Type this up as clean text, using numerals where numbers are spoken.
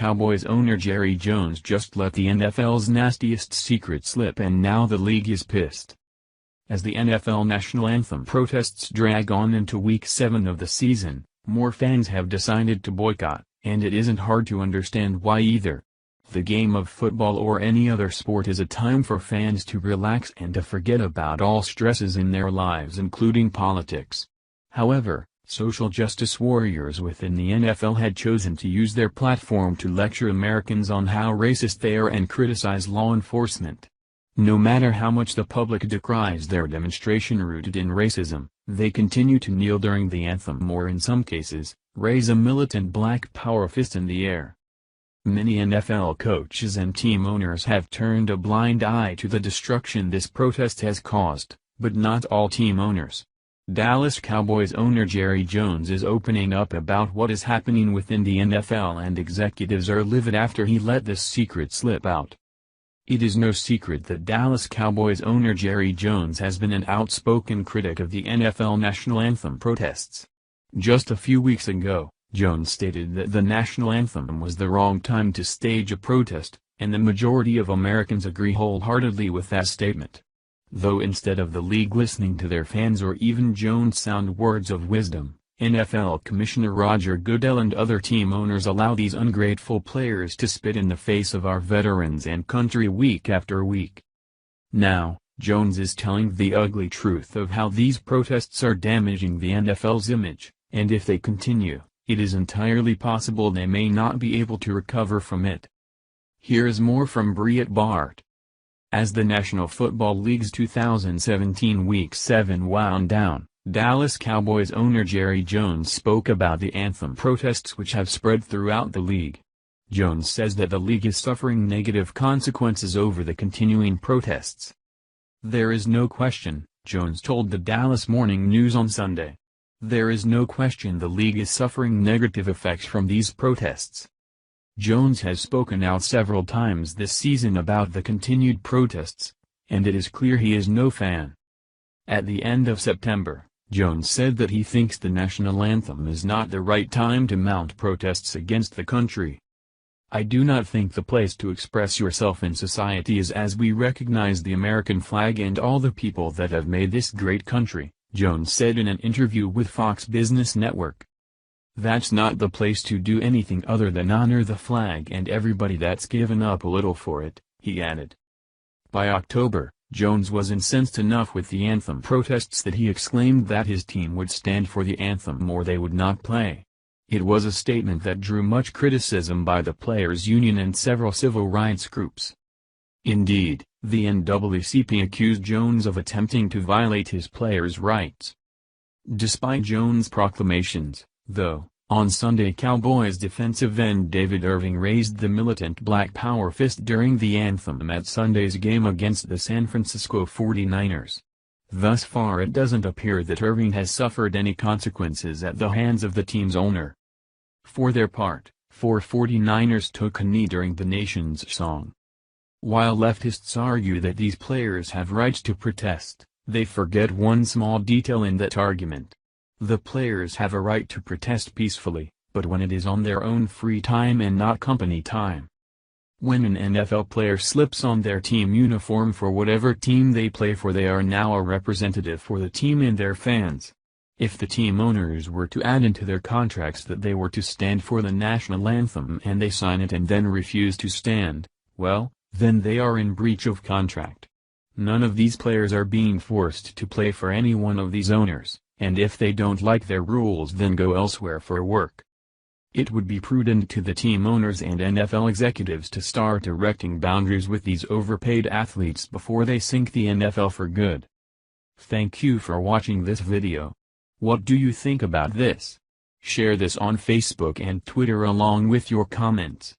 Cowboys owner Jerry Jones just let the NFL's nastiest secret slip, and now the league is pissed. As the NFL national anthem protests drag on into Week 7 of the season, more fans have decided to boycott, and it isn't hard to understand why either. The game of football or any other sport is a time for fans to relax and to forget about all stresses in their lives, including politics. However, social justice warriors within the NFL had chosen to use their platform to lecture Americans on how racist they are and criticize law enforcement. No matter how much the public decries their demonstration rooted in racism, they continue to kneel during the anthem or, in some cases, raise a militant black power fist in the air. Many NFL coaches and team owners have turned a blind eye to the destruction this protest has caused, but not all team owners. Dallas Cowboys owner Jerry Jones is opening up about what is happening within the NFL, and executives are livid after he let this secret slip out. It is no secret that Dallas Cowboys owner Jerry Jones has been an outspoken critic of the NFL national anthem protests. Just a few weeks ago, Jones stated that the national anthem was the wrong time to stage a protest, and the majority of Americans agree wholeheartedly with that statement. Though instead of the league listening to their fans or even Jones' sound words of wisdom, NFL Commissioner Roger Goodell and other team owners allow these ungrateful players to spit in the face of our veterans and country week after week. Now, Jones is telling the ugly truth of how these protests are damaging the NFL's image, and if they continue, it is entirely possible they may not be able to recover from it. Here is more from Breitbart. As the National Football League's 2017 Week 7 wound down, Dallas Cowboys owner Jerry Jones spoke about the anthem protests which have spread throughout the league. Jones says that the league is suffering negative consequences over the continuing protests. "There is no question," Jones told the Dallas Morning News on Sunday. "There is no question the league is suffering negative effects from these protests." Jones has spoken out several times this season about the continued protests, and it is clear he is no fan. At the end of September, Jones said that he thinks the national anthem is not the right time to mount protests against the country. "I do not think the place to express yourself in society is as we recognize the American flag and all the people that have made this great country," Jones said in an interview with Fox Business Network. "That's not the place to do anything other than honor the flag and everybody that's given up a little for it," he added. By October, Jones was incensed enough with the anthem protests that he exclaimed that his team would stand for the anthem or they would not play. It was a statement that drew much criticism by the players' union and several civil rights groups. Indeed, the NAACP accused Jones of attempting to violate his players' rights. Despite Jones' proclamations, though, on Sunday Cowboys defensive end David Irving raised the militant black power fist during the anthem at Sunday's game against the San Francisco 49ers. Thus far it doesn't appear that Irving has suffered any consequences at the hands of the team's owner. For their part, 49ers took a knee during the nation's song. While leftists argue that these players have rights to protest, they forget one small detail in that argument. The players have a right to protest peacefully, but when it is on their own free time and not company time. When an NFL player slips on their team uniform for whatever team they play for, they are now a representative for the team and their fans. If the team owners were to add into their contracts that they were to stand for the national anthem and they sign it and then refuse to stand, well, then they are in breach of contract. None of these players are being forced to play for any one of these owners, and if they don't like their rules then go elsewhere for work. It would be prudent to the team owners and NFL executives to start erecting boundaries with these overpaid athletes before they sink the NFL for good. Thank you for watching this video. What do you think about this? Share this on Facebook and Twitter along with your comments.